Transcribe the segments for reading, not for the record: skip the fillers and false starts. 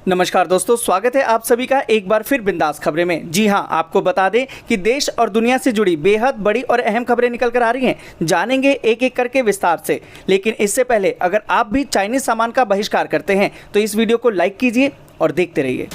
नमस्कार दोस्तों, स्वागत है आप सभी का एक बार फिर बिंदास खबरें में। जी हां, आपको बता दें कि देश और दुनिया से जुड़ी बेहद बड़ी और अहम खबरें निकल कर आ रही हैं। जानेंगे एक एक करके विस्तार से, लेकिन इससे पहले अगर आप भी चाइनीज सामान का बहिष्कार करते हैं तो इस वीडियो को लाइक कीजिए और देखते रहिए।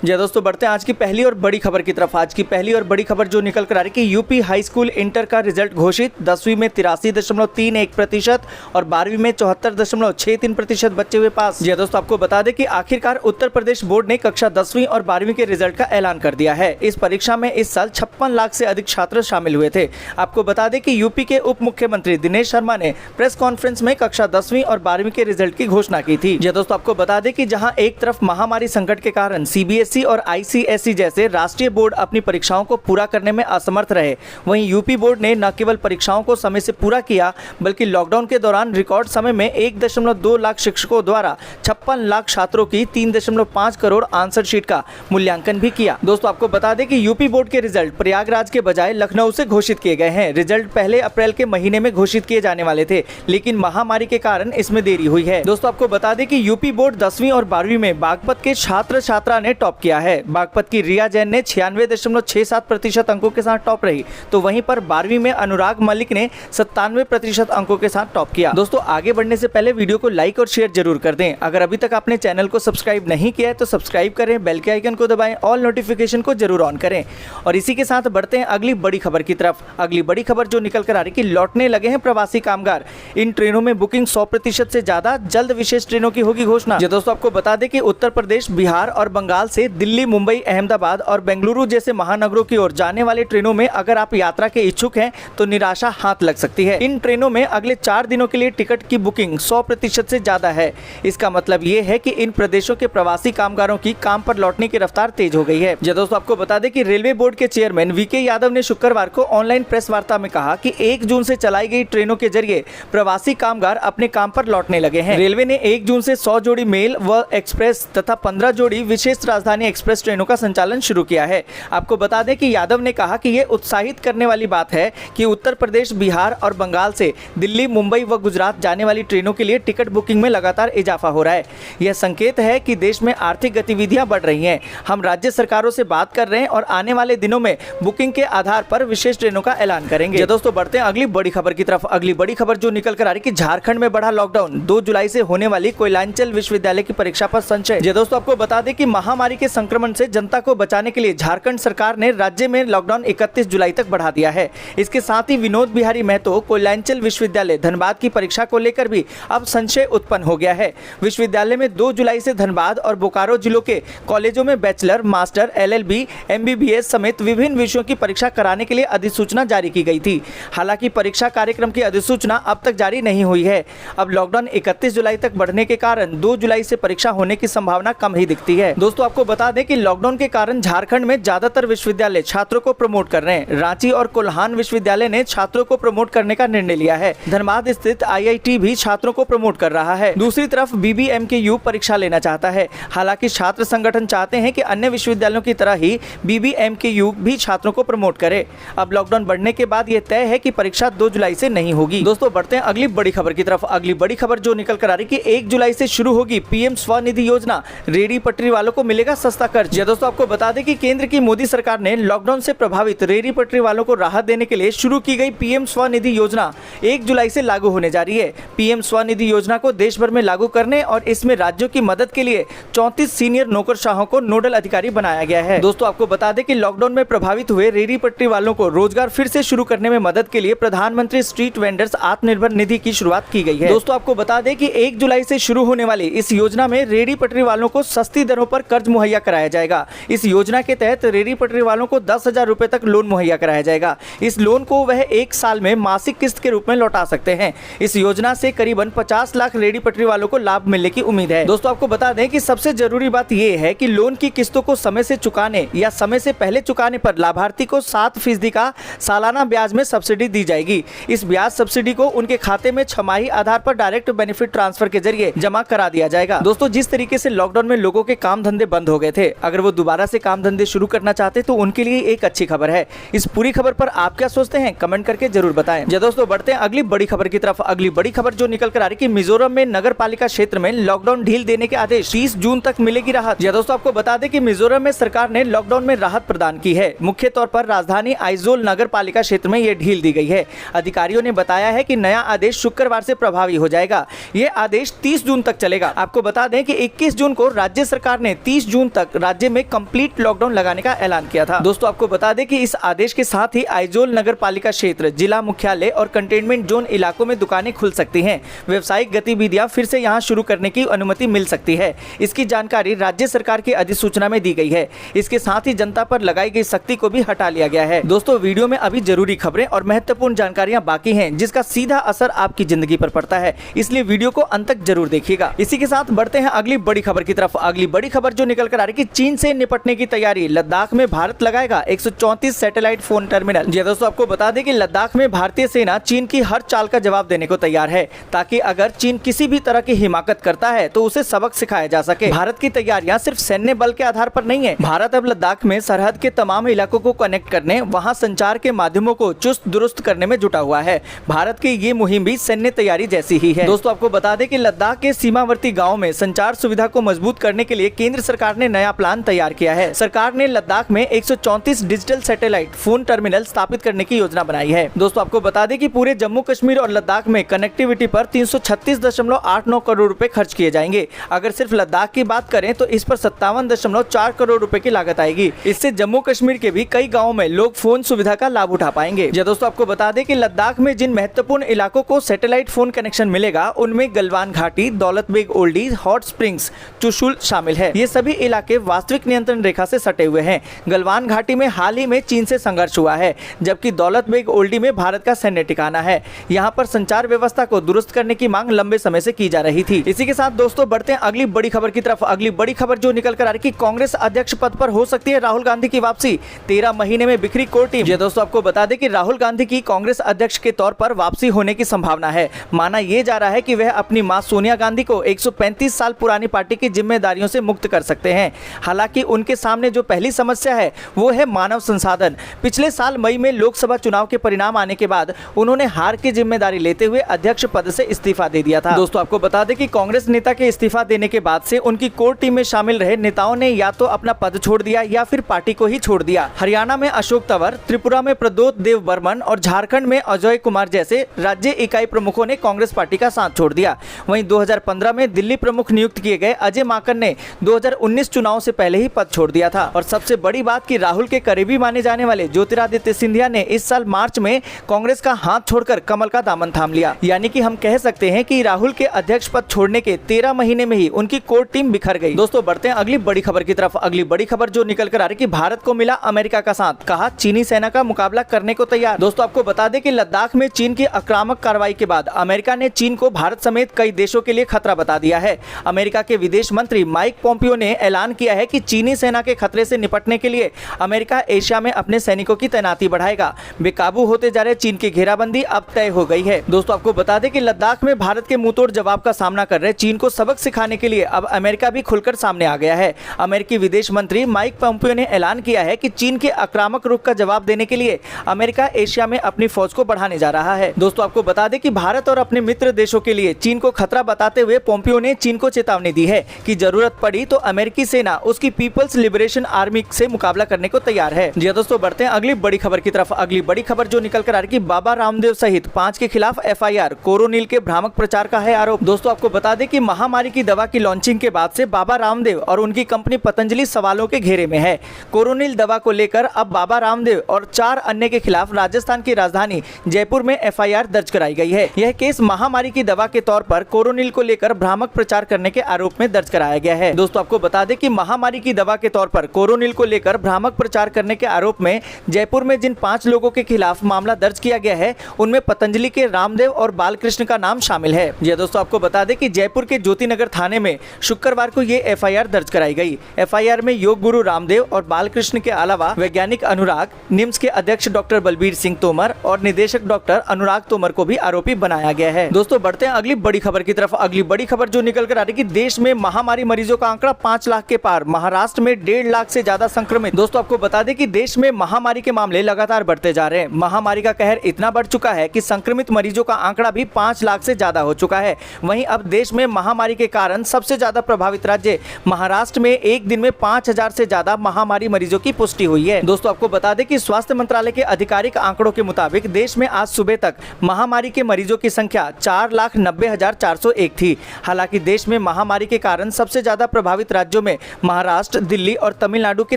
जी दोस्तों, बढ़ते हैं आज की पहली और बड़ी खबर की तरफ। आज की पहली और बड़ी खबर जो निकल कर आ रही है कि यूपी हाई स्कूल इंटर का रिजल्ट घोषित। 10वीं में 83.31% और 12वीं में 74.63% बच्चे हुए पास। जी दोस्तों, आपको बता दें कि आखिरकार उत्तर प्रदेश बोर्ड ने कक्षा 10वीं और 12वीं के रिजल्ट का ऐलान कर दिया है। इस परीक्षा में इस साल 56 लाख से अधिक छात्र शामिल हुए थे। आपको बता दें कि यूपी के उप मुख्यमंत्री दिनेश शर्मा ने प्रेस कॉन्फ्रेंस में कक्षा 10वीं और 12वीं के रिजल्ट की घोषणा की थी। जी दोस्तों, आपको बता दें कि जहां एक तरफ महामारी संकट के कारण सीबीएसई और आईसीएसई जैसे राष्ट्रीय बोर्ड अपनी परीक्षाओं को पूरा करने में असमर्थ रहे, वहीं यूपी बोर्ड ने न केवल परीक्षाओं को समय से पूरा किया बल्कि लॉकडाउन के दौरान रिकॉर्ड समय में 1.2 लाख शिक्षकों द्वारा 56 लाख छात्रों की 3.5 करोड़ आंसर शीट का मूल्यांकन भी किया। दोस्तों, आपको बता दें कि यूपी बोर्ड के रिजल्ट प्रयागराज के बजाय लखनऊ से घोषित किए गए हैं। रिजल्ट पहले अप्रैल के महीने में घोषित किए जाने वाले थे, लेकिन महामारी के कारण इसमें देरी हुई है। दोस्तों, आपको बता दें कि यूपी बोर्ड 10वीं और 12वीं में बागपत के छात्र छात्रा ने टॉप किया है। बागपत की रिया जैन ने 96.67% अंकों के साथ टॉप रही, तो वहीं पर 12वीं में अनुराग मलिक ने 97% अंकों के साथ टॉप किया। दोस्तों, आगे बढ़ने से पहले वीडियो को लाइक और शेयर जरूर कर दें। अगर अभी तक आपने चैनल को सब्सक्राइब नहीं किया है तो सब्सक्राइब करें, बेल के आइकन को दबाएं, ऑल नोटिफिकेशन को जरूर ऑन करें। और इसी के साथ बढ़ते हैं अगली बड़ी खबर की तरफ। अगली बड़ी खबर जो निकल कर आ रही है कि लौटने लगे हैं प्रवासी कामगार। इन ट्रेनों में बुकिंग 100% से ज्यादा, जल्द विशेष ट्रेनों की होगी घोषणा। दोस्तों, आपको बता दें कि उत्तर प्रदेश, बिहार और बंगाल से दिल्ली, मुंबई, अहमदाबाद और बेंगलुरु जैसे महानगरों की ओर जाने वाले ट्रेनों में अगर आप यात्रा के इच्छुक हैं तो निराशा हाथ लग सकती है। इन ट्रेनों में अगले 4 दिनों के लिए टिकट की बुकिंग 100% से ज्यादा है। इसका मतलब ये है कि इन प्रदेशों के प्रवासी कामगारों की काम पर लौटने की रफ्तार तेज हो गई है। दोस्तों, आपको बता दें कि रेलवे बोर्ड के चेयरमैन वीके यादव ने शुक्रवार को ऑनलाइन प्रेस वार्ता में कहा कि 1 जून से चलाई गई ट्रेनों के जरिए प्रवासी कामगार अपने काम पर लौटने लगे हैं। रेलवे ने 1 जून से 100 जोड़ी मेल व एक्सप्रेस तथा 15 जोड़ी विशेष राजधानी एक्सप्रेस ट्रेनों का संचालन शुरू किया है। आपको बता दें कि यादव ने कहा कि यह उत्साहित करने वाली बात है कि उत्तर प्रदेश, बिहार और बंगाल से दिल्ली, मुंबई व गुजरात जाने वाली ट्रेनों के लिए टिकट बुकिंग में लगातार इजाफा हो रहा है। यह संकेत है कि देश में आर्थिक गतिविधियां बढ़ रही हैं। हम राज्य सरकारों से बात कर रहे हैं और आने वाले दिनों में बुकिंग के आधार पर विशेष ट्रेनों का ऐलान करेंगे। दोस्तों, बढ़ते हैं अगली बड़ी खबर की तरफ। अगली बड़ी खबर जो निकल कर आ रही है कि झारखंड में बढ़ा लॉकडाउन। 2 जुलाई से होने वाली कोयलांचल विश्वविद्यालय की परीक्षा पर संशय। दोस्तों, आपको बता दें कि महामारी के संक्रमण से जनता को बचाने के लिए झारखंड सरकार ने राज्य में लॉकडाउन 31 जुलाई तक बढ़ा दिया है। इसके साथ ही विनोद बिहारी महतो कोयलांचल विश्वविद्यालय धनबाद की परीक्षा को लेकर भी अब संशय उत्पन्न हो गया है। विश्वविद्यालय में 2 जुलाई से धनबाद और बोकारो जिलों के कॉलेजों में बैचलर, मास्टर, LLB, MBBS समेत विभिन्न विषयों की परीक्षा कराने के लिए अधिसूचना जारी की गई थी। हालांकि परीक्षा कार्यक्रम की अधिसूचना अब तक जारी नहीं हुई है। अब लॉकडाउन 31 जुलाई तक बढ़ने के कारण 2 जुलाई से परीक्षा होने की संभावना कम ही दिखती है। दोस्तों, आपको बता दें कि लॉकडाउन के कारण झारखंड में ज्यादातर विश्वविद्यालय छात्रों को प्रमोट कर रहे हैं। रांची और कोल्हान विश्वविद्यालय ने छात्रों को प्रमोट करने का निर्णय लिया है। धनबाद स्थित IIT भी छात्रों को प्रमोट कर रहा है। दूसरी तरफ BBMKU परीक्षा लेना चाहता है। हालांकि छात्र संगठन चाहते हैं कि अन्य विश्वविद्यालयों की तरह ही BBMKU भी छात्रों को प्रमोट करे। अब लॉकडाउन बढ़ने के बाद यह तय है कि परीक्षा 2 जुलाई से नहीं होगी। दोस्तों, बढ़ते हैं अगली बड़ी खबर की तरफ। अगली बड़ी खबर जो निकल कर आ रही है कि 1 जुलाई से शुरू होगी PM स्वनिधि योजना। रेहड़ी पटरी वालों को मिलेगा सस्ता कर्ज। दोस्तों, आपको बता दें कि केंद्र की मोदी सरकार ने लॉकडाउन से प्रभावित रेहड़ी पटरी वालों को राहत देने के लिए शुरू की गई PM स्वनिधि योजना 1 जुलाई से लागू होने जा रही है। PM स्वनिधि योजना को देश भर में लागू करने और इसमें राज्यों की मदद के लिए 34 सीनियर नौकरशाहों को नोडल अधिकारी बनाया गया है। दोस्तों, आपको बता दें कि लॉकडाउन में प्रभावित हुए रेहड़ी पटरी वालों को रोजगार फिर से शुरू करने में मदद के लिए प्रधानमंत्री स्ट्रीट वेंडर्स आत्मनिर्भर निधि की शुरुआत की गई है। दोस्तों, आपको बता दें कि 1 जुलाई से शुरू होने वाली इस योजना में रेहड़ी पटरी वालों को सस्ती दरों पर कर्ज मुहैया कराया जाएगा। इस योजना के तहत रेहड़ी पटरी वालों को 10,000 रुपए तक लोन मुहैया कराया जाएगा। इस लोन को वह 1 साल में मासिक किस्त के रूप में लौटा सकते हैं। इस योजना से करीबन 50 लाख रेहड़ी पटरी वालों को लाभ मिलने की उम्मीद है। दोस्तों, आपको बता दें कि सबसे जरूरी बात यह है कि लोन की किस्तों को समय से चुकाने या समय से पहले चुकाने पर लाभार्थी को 7% का सालाना ब्याज में सब्सिडी दी जाएगी। इस ब्याज सब्सिडी को उनके खाते में छमाही आधार पर डायरेक्ट बेनिफिट ट्रांसफर के जरिए जमा करा दिया जाएगा। दोस्तों, जिस तरीके से लॉकडाउन में लोगों के काम धंधे बंद हो गए गए थे। अगर वो दोबारा से काम धंधे शुरू करना चाहते तो उनके लिए एक अच्छी खबर है। इस पूरी खबर पर आप क्या सोचते हैं, कमेंट करके जरूर बताएं। जी दोस्तों, बढ़ते हैं अगली बड़ी खबर की तरफ। अगली बड़ी खबर जो निकल कर आ रही है कि मिजोरम में नगर पालिका क्षेत्र में लॉकडाउन ढील देने के आदेश, 30 जून तक मिलेगी राहत। जी दोस्तों, आपको बता दें कि मिजोरम में सरकार ने लॉकडाउन में राहत प्रदान की है। मुख्य तौर पर राजधानी आइजोल नगर पालिका क्षेत्र में ये ढील दी गई है। अधिकारियों ने बताया है कि नया आदेश शुक्रवार से प्रभावी हो जाएगा। ये आदेश 30 जून तक चलेगा। आपको बता दें कि 21 जून को राज्य सरकार ने 30 जून तक राज्य में कंप्लीट लॉकडाउन लगाने का ऐलान किया था। दोस्तों, आपको बता दें कि इस आदेश के साथ ही आइजोल नगर पालिका क्षेत्र, जिला मुख्यालय और कंटेनमेंट जोन इलाकों में दुकानें खुल सकती हैं। व्यावसायिक गतिविधियां फिर से यहां शुरू करने की अनुमति मिल सकती है। इसकी जानकारी राज्य सरकार की अधिसूचना में दी गई है। इसके साथ ही जनता पर लगाई गई सख्ती को भी हटा लिया गया है। दोस्तों, वीडियो में अभी जरूरी खबरें और महत्वपूर्ण जानकारियां बाकी हैं, जिसका सीधा असर आपकी जिंदगी पर पड़ता है, इसलिए वीडियो को अंत तक जरूर देखिएगा। इसी के साथ बढ़ते हैं अगली बड़ी खबर की तरफ। अगली बड़ी खबर जो निकल कर आ रही है कि चीन से निपटने की तैयारी, लद्दाख में भारत लगाएगा 134 सैटेलाइट फोन टर्मिनल। जी दोस्तों, आपको बता दें कि लद्दाख में भारतीय सेना चीन की हर चाल का जवाब देने को तैयार है, ताकि अगर चीन किसी भी तरह की हिमाकत करता है तो उसे सबक सिखाया जा सके। भारत की तैयारियां सिर्फ सैन्य बल के आधार पर नहीं है। भारत अब लद्दाख में सरहद के तमाम इलाकों को कनेक्ट करने, वहां संचार के माध्यमों को चुस्त दुरुस्त करने में जुटा हुआ है। भारत की ये मुहिम भी सैन्य तैयारी जैसी ही है। दोस्तों, आपको बता दें कि लद्दाख के सीमावर्ती गाँव में संचार सुविधा को मजबूत करने के लिए केंद्र सरकार ने नया प्लान तैयार किया है। सरकार ने लद्दाख में 134 डिजिटल सैटेलाइट फोन टर्मिनल स्थापित करने की योजना बनाई है। दोस्तों, आपको बता दें कि पूरे जम्मू कश्मीर और लद्दाख में कनेक्टिविटी पर 336.89 करोड़ रुपए खर्च किए जाएंगे। अगर सिर्फ लद्दाख की बात करें तो इस पर 57.4 करोड़ रुपए की लागत आएगी। इससे जम्मू कश्मीर के भी कई गाँव में लोग फोन सुविधा का लाभ उठा पाएंगे। दोस्तों, आपको बता दें कि लद्दाख में जिन महत्वपूर्ण इलाकों को सैटेलाइट फोन कनेक्शन मिलेगा, उनमें गलवान घाटी, दौलत बेग ओल्डी, हॉट स्प्रिंग्स, चुशुल शामिल है। ये सभी इलाके वास्तविक नियंत्रण रेखा से सटे हुए हैं। गलवान घाटी में हाल ही में चीन से संघर्ष हुआ है, जबकि दौलत बेग ओल्डी में भारत का सैन्य ठिकाना है। यहाँ पर संचार व्यवस्था को दुरुस्त करने की मांग लंबे समय से की जा रही थी। इसी के साथ दोस्तों, बढ़ते हैं अगली बड़ी खबर की तरफ। अगली बड़ी खबर जो निकल कर आ रही है कि कांग्रेस अध्यक्ष पद पर हो सकती है राहुल गांधी की वापसी, 13 महीने में बिखरी कोर टीम। जी दोस्तों, आपको बता दें कि राहुल गांधी की कांग्रेस अध्यक्ष के तौर पर वापसी होने की संभावना है। माना यह जा रहा है कि वह अपनी मां सोनिया गांधी को 135 साल पुरानी पार्टी की जिम्मेदारियों से मुक्त कर सकते हैं। हालांकि उनके सामने जो पहली समस्या है वो है मानव संसाधन। पिछले साल मई में लोकसभा चुनाव के परिणाम आने के बाद उन्होंने हार की जिम्मेदारी लेते हुए अध्यक्ष पद से इस्तीफा दे दिया था। दोस्तों, आपको बता दें कि कांग्रेस नेता के इस्तीफा देने के बाद से उनकी कोर टीम में शामिल रहे नेताओं ने या तो अपना पद छोड़ दिया या फिर पार्टी को ही छोड़ दिया। हरियाणा में अशोक तंवर, त्रिपुरा में प्रदोत देव बर्मन और झारखंड में अजय कुमार जैसे राज्य इकाई प्रमुखों ने कांग्रेस पार्टी का साथ छोड़ दिया। वहीं 2015 में दिल्ली प्रमुख नियुक्त किए गए अजय माकन ने 2019 चुनाव से पहले ही पद छोड़ दिया था। और सबसे बड़ी बात कि राहुल के करीबी माने जाने वाले ज्योतिरादित्य सिंधिया ने इस साल मार्च में कांग्रेस का हाथ छोड़कर कमल का दामन थाम लिया। यानी कि हम कह सकते हैं कि राहुल के अध्यक्ष पद छोड़ने के 13 महीने में ही उनकी कोर टीम बिखर गई। दोस्तों, बढ़ते हैं अगली बड़ी खबर की तरफ। अगली बड़ी खबर जो निकल कर आ रही कि भारत को मिला अमेरिका का साथ, कहा चीनी सेना का मुकाबला करने को तैयार। दोस्तों, आपको बता दें कि लद्दाख में चीन की आक्रामक कार्रवाई के बाद अमेरिका ने चीन को भारत समेत कई देशों के लिए खतरा बता दिया है। अमेरिका के विदेश मंत्री माइक पोम्पियो ने ऐलान किया है कि चीनी सेना के खतरे से निपटने के लिए अमेरिका एशिया में अपने सैनिकों की तैनाती बढ़ाएगा। बेकाबू होते जा रहे चीन की घेराबंदी अब तय हो गई है। दोस्तों, आपको बता दें कि लद्दाख में भारत के मुंहतोड़ जवाब का सामना कर रहे चीन को सबक सिखाने के लिए अब अमेरिका भी खुलकर सामने आ गया है। अमेरिकी विदेश मंत्री माइक पोम्पियो ने ऐलान किया है कि चीन के आक्रामक रुख का जवाब देने के लिए अमेरिका एशिया में अपनी फौज को बढ़ाने जा रहा है। दोस्तों, आपको बता दें कि भारत और अपने मित्र देशों के लिए चीन को खतरा बताते हुए पोम्पियो ने चीन को चेतावनी दी है कि जरूरत पड़ी तो अमेरिकी सेना उसकी पीपल्स लिबरेशन आर्मी से मुकाबला करने को तैयार है। जी दोस्तों, बढ़ते हैं अगली बड़ी खबर की तरफ। अगली बड़ी खबर जो निकल कर आ रही है कि बाबा रामदेव सहित 5 के खिलाफ FIR, कोरोनिल के भ्रामक प्रचार का है आरोप। दोस्तों, आपको बता दें कि महामारी की दवा की लॉन्चिंग के बाद से बाबा रामदेव और उनकी कंपनी पतंजलि सवालों के घेरे में है। कोरोनिल दवा को लेकर अब बाबा रामदेव और 4 अन्य के खिलाफ राजस्थान की राजधानी जयपुर में FIR दर्ज कराई गई है। यह केस महामारी की दवा के तौर पर कोरोनिल को लेकर भ्रामक प्रचार करने के आरोप में दर्ज कराया गया है। दोस्तों, आपको बता दें कि महामारी की दवा के तौर पर कोरोनिल को लेकर भ्रामक प्रचार करने के आरोप में जयपुर में जिन 5 लोगों के खिलाफ मामला दर्ज किया गया है उनमें पतंजलि के रामदेव और बालकृष्ण का नाम शामिल है। जी दोस्तों, आपको बता दें कि जयपुर के ज्योतिनगर थाने में शुक्रवार को ये FIR दर्ज कराई गई। FIR में योग गुरु रामदेव और बालकृष्ण के अलावा वैज्ञानिक अनुराग, निम्स के अध्यक्ष डॉक्टर बलबीर सिंह तोमर और निदेशक डॉक्टर अनुराग तोमर को भी आरोपी बनाया गया है। दोस्तों, बढ़ते हैं अगली बड़ी खबर की तरफ। अगली बड़ी खबर जो निकल कर आ रही है कि देश में महामारी मरीजों का आंकड़ा 5 लाख के पार, महाराष्ट्र में 1.5 लाख से ज्यादा संक्रमित। दोस्तों आपको बता दें कि देश में महामारी के मामले लगातार बढ़ते जा रहे हैं। महामारी का कहर इतना बढ़ चुका है कि संक्रमित मरीजों का आंकड़ा भी 5 लाख से ज्यादा हो चुका है। वहीं अब देश में महामारी के कारण सबसे ज्यादा प्रभावित राज्य महाराष्ट्र में एक दिन में 5000 से ज्यादा महामारी मरीजों की पुष्टि हुई है। दोस्तों आपको बता दें कि स्वास्थ्य मंत्रालय के आधिकारिक आंकड़ों के मुताबिक देश में आज सुबह तक महामारी के मरीजों की संख्या 4,90,401 थी। हालांकि देश में महामारी के कारण सबसे ज्यादा प्रभावित राज्यों में महाराष्ट्र, दिल्ली और तमिलनाडु के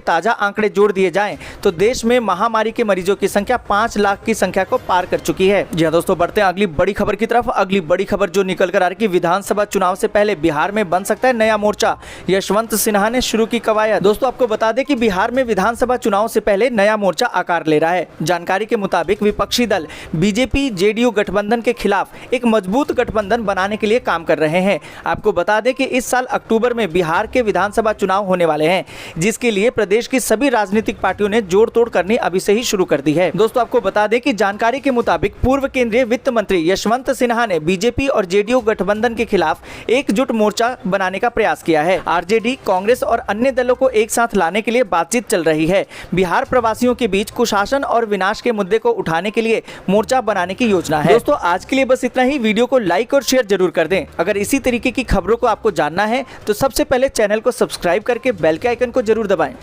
ताजा आंकड़े जोड़ दिए जाएं तो देश में महामारी के मरीजों की संख्या 5 लाख की संख्या को पार कर चुकी है। जी हां दोस्तों, बढ़ते हैं अगली बड़ी खबर की तरफ। अगली बड़ी खबर जो निकल कर आ रही है, विधानसभा चुनाव से पहले बिहार में बन सकता है नया मोर्चा, यशवंत सिन्हा ने शुरू की कवायद। दोस्तों आपको बता दें कि बिहार में विधानसभा चुनाव से पहले नया मोर्चा आकार ले रहा है। जानकारी के मुताबिक विपक्षी दल बीजेपी जेडीयू गठबंधन के खिलाफ एक मजबूत गठबंधन बनाने के लिए काम कर रहे हैं। आपको बता दें कि इस साल अक्टूबर में बिहार के विधानसभा चुनाव होने वाले हैं, जिसके लिए प्रदेश की सभी राजनीतिक पार्टियों ने जोड़ तोड़ करनी अभी से ही शुरू कर दी है। दोस्तों आपको बता दें कि जानकारी के मुताबिक पूर्व केंद्रीय वित्त मंत्री यशवंत सिन्हा ने बीजेपी और जेडीयू गठबंधन के खिलाफ एकजुट मोर्चा बनाने का प्रयास किया है। आरजेडी, कांग्रेस और अन्य दलों को एक साथ लाने के लिए बातचीत चल रही है। बिहार प्रवासियों के बीच कुशासन और विनाश के मुद्दे को उठाने के लिए मोर्चा बनाने की योजना है। दोस्तों आज के लिए बस इतना ही। वीडियो को लाइक और शेयर जरूर कर दें। अगर इसी तरीके की खबरों को आपको जानना है तो सबसे पहले चैनल को सब्सक्राइब करके बेल के आइकन को जरूर दबाएं।